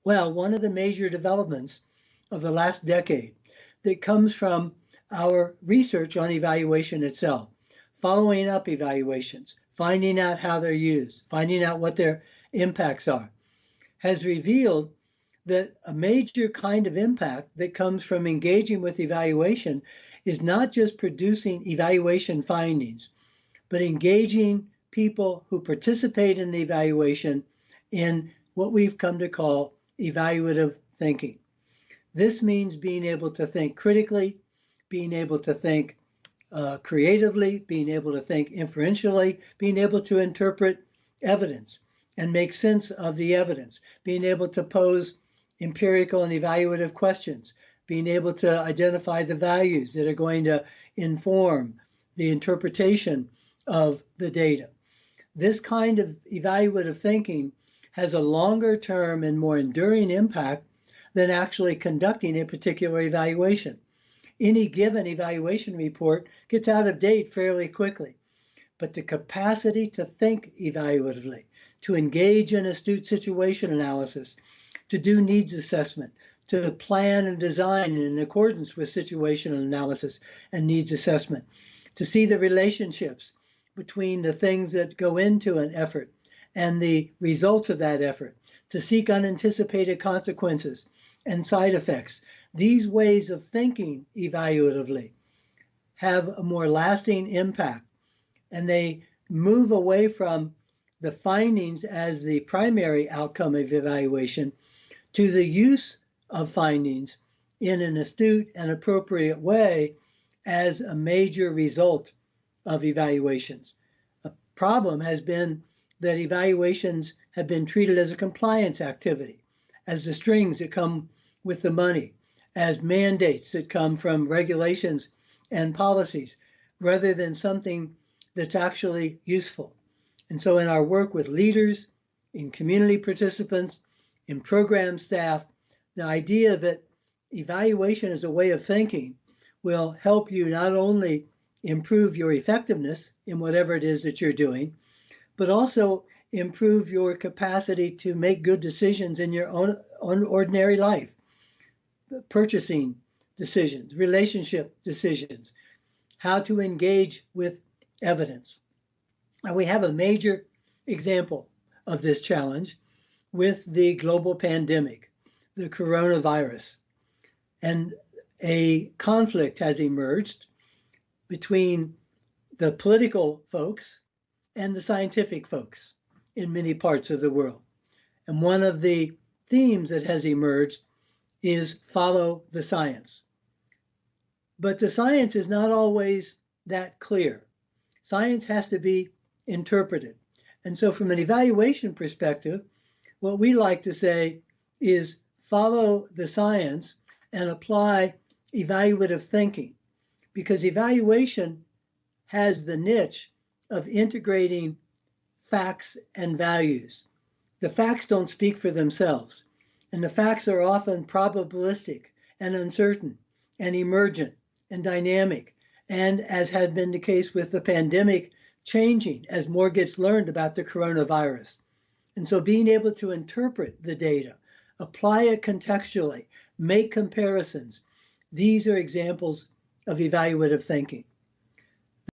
Well, one of the major developments of the last decade that comes from our research on evaluation itself, following up evaluations, finding out how they're used, finding out what their impacts are, has revealed that a major kind of impact that comes from engaging with evaluation is not just producing evaluation findings, but engaging people who participate in the evaluation in what we've come to call evaluative thinking. This means being able to think critically, being able to think creatively, being able to think inferentially, being able to interpret evidence and make sense of the evidence, being able to pose empirical and evaluative questions, being able to identify the values that are going to inform the interpretation of the data. This kind of evaluative thinking has a longer term and more enduring impact than actually conducting a particular evaluation. Any given evaluation report gets out of date fairly quickly, but the capacity to think evaluatively, to engage in astute situation analysis, to do needs assessment, to plan and design in accordance with situational analysis and needs assessment, to see the relationships between the things that go into an effort and the results of that effort, to seek unanticipated consequences and side effects. These ways of thinking evaluatively have a more lasting impact, and they move away from the findings as the primary outcome of evaluation to the use of findings in an astute and appropriate way as a major result of evaluations. A problem has been that evaluations have been treated as a compliance activity, as the strings that come with the money, as mandates that come from regulations and policies, rather than something that's actually useful. And so in our work with leaders, in community participants, in program staff, the idea that evaluation as a way of thinking will help you not only improve your effectiveness in whatever it is that you're doing, but also improve your capacity to make good decisions in your own ordinary life. Purchasing decisions, relationship decisions, how to engage with evidence. And we have a major example of this challenge with the global pandemic, the coronavirus. And a conflict has emerged between the political folks and the scientific folks in many parts of the world. And one of the themes that has emerged is follow the science. But the science is not always that clear. Science has to be interpreted. And so from an evaluation perspective, what we like to say is follow the science and apply evaluative thinking, because evaluation has the niche of integrating facts and values. The facts don't speak for themselves, and the facts are often probabilistic and uncertain and emergent and dynamic, and as has been the case with the pandemic, changing as more gets learned about the coronavirus. And so being able to interpret the data, apply it contextually, make comparisons, these are examples of evaluative thinking.